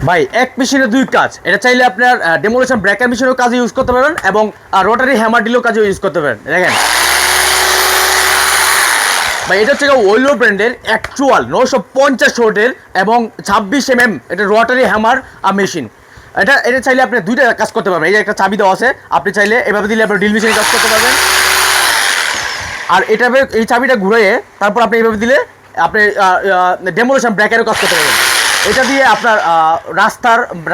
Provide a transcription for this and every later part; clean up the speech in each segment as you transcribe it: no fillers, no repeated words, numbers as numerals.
ভাই এক মেশিনে দুই কাজ। এটা চাইলে আপনার ডেমোলেশন ব্রেকার মেশিনেও কাজে ইউজ করতে পারবেন এবং রোটারি হ্যামার ডিলও কাজে ইউজ করতে পারেন। দেখেন ভাই, এটা হচ্ছে ওয়েলো ব্র্যান্ডের অ্যাকচুয়াল 950 ওয়াটের এবং 26 এটা রোটারি হ্যামার মেশিন। এটা এটা চাইলে আপনি দুইটা কাজ করতে পারবেন। এই যে একটা চাবি দেওয়া আছে, আপনি চাইলে এভাবে দিলে আপনার ড্রিল মেশিনে কাজ করতে পারবেন। আর এটা এই চাবিটা ঘুরিয়ে তারপর আপনি এইভাবে দিলে আপনি ডেমোলেশন ব্রেকারও কাজ করতে পারবেন। এটা দিয়ে আপনার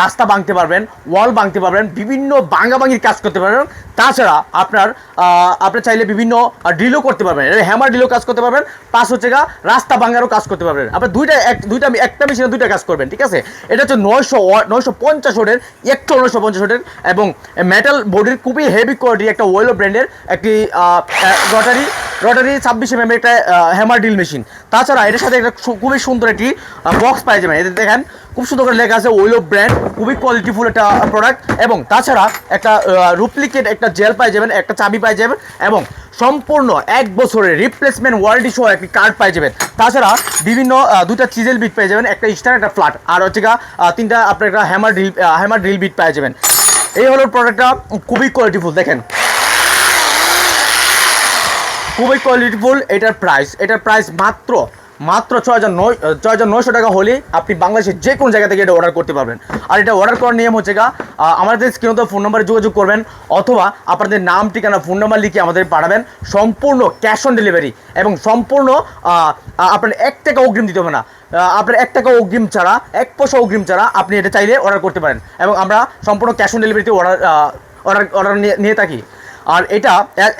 রাস্তা ভাঙতে পারবেন, ওয়াল ভাঙতে পারবেন, বিভিন্ন ভাঙাভাঙির কাজ করতে পারবেন। তাছাড়া আপনি চাইলে বিভিন্ন ড্রিলও করতে পারবেন, হ্যামার ড্রিলও কাজ করতে পারবেন, প্লাস হচ্ছে রাস্তা ভাঙারও কাজ করতে পারবেন। আপনি একটা মেশিনে দুইটা কাজ করবেন, ঠিক আছে। এটা হচ্ছে 950 ওয়াটের, একটু 950 ওয়াটের এবং মেটাল বডির খুবই হেভি কোয়ালিটি একটা ওয়েলো ব্র্যান্ডের একটি রোটারি 26 একটা হ্যামার ড্রিল মেশিন। তাছাড়া এটার সাথে একটা খুবই সুন্দর একটি বক্স পাই যাবেন। এতে দেখেন খুব সুন্দর করে লেখা আছে ওয়েলো ব্র্যান্ড, খুবই কোয়ালিটিফুল একটা প্রোডাক্ট। এবং তাছাড়া একটা ডুপ্লিকেট একটা জেল পাই যাবেন, একটা চাবি পাই যাবেন এবং সম্পূর্ণ 1 বছরের রিপ্লেসমেন্ট ওয়ারেন্টি সহ একটি কার্ড পাই যাবেন। তাছাড়া বিভিন্ন দুইটা চিজেল বিট পাই যাবেন, একটা স্টার একটা ফ্ল্যাট, আর হচ্ছে তিনটা আপনার একটা হ্যামার ড্রিল বিট পাই যাবেন। এই হলো প্রোডাক্টটা, খুবই কোয়ালিটিফুল। দেখেন খুবই কোয়ালিটিফুল। এটার প্রাইস মাত্র 6,900 টাকা হলে আপনি বাংলাদেশের যে কোনো জায়গা থেকে এটা অর্ডার করতে পারবেন। আর এটা অর্ডার করার নিয়ম হচ্ছে আমাদের স্ক্রিনে তো ফোন নাম্বারে যোগাযোগ করবেন, অথবা আপনাদের নাম ঠিকানা ফোন নাম্বার লিখে আমাদের পাঠাবেন। সম্পূর্ণ ক্যাশ অন ডেলিভারি এবং সম্পূর্ণ আপনার 1 টাকা অগ্রিম দিতে হবে না। আপনার 1 টাকা অগ্রিম ছাড়া, 1 পয়সা অগ্রিম ছাড়া আপনি এটা চাইলে অর্ডার করতে পারেন এবং আমরা সম্পূর্ণ ক্যাশ অন ডেলিভারিতে অর্ডার নিয়ে থাকি। আর এটা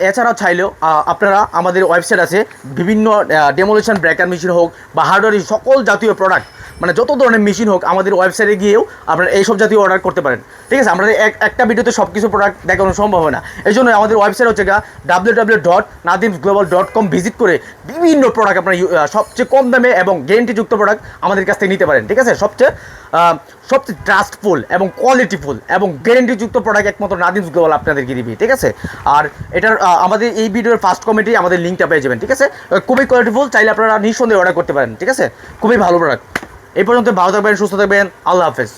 এছাড়াও চাইলেও আপনারা আমাদের ওয়েবসাইট আছে, বিভিন্ন ডেমোলেশন ব্রেকার মেশিন হোক বা হার্ডওয়্যার সকল জাতীয় প্রোডাক্ট, মানে যত ধরনের মেশিন হোক আমাদের ওয়েবসাইটে গিয়েও আপনারা এইসব জাতীয় অর্ডার করতে পারেন, ঠিক আছে। আমাদের একটা ভিডিওতে সব কিছু প্রোডাক্ট দেখানো সম্ভব হয় না। এই জন্য আমাদের ওয়েবসাইট হচ্ছে www.nadimsglobal.com ভিজিট করে বিভিন্ন প্রোডাক্ট আপনারা সবচেয়ে কম দামে এবং গ্যারেন্টিযুক্ত প্রোডাক্ট আমাদের কাছ থেকে নিতে পারেন, ঠিক আছে। সবচেয়ে ট্রাস্টফুল এবং কোয়ালিটিফুল এবং গ্যারেন্টিযুক্ত প্রোডাক্ট একমাত্র নাদিমস গ্লোবাল আপনাদেরকে দিবি, ঠিক আছে। আর এটার আমাদের এই ভিডিওর ফার্স্ট কমেন্টে আমাদের লিঙ্কটা পেয়ে যাবেন, ঠিক আছে। খুবই কোয়ালিটিফুল, চাইলে আপনারা নিঃসন্দেহে অর্ডার করতে পারেন, ঠিক আছে। খুবই ভালো প্রোডাক্ট। এই পর্যন্ত ভালো থাকবেন, সুস্থ থাকবেন, আল্লাহ হাফেজ।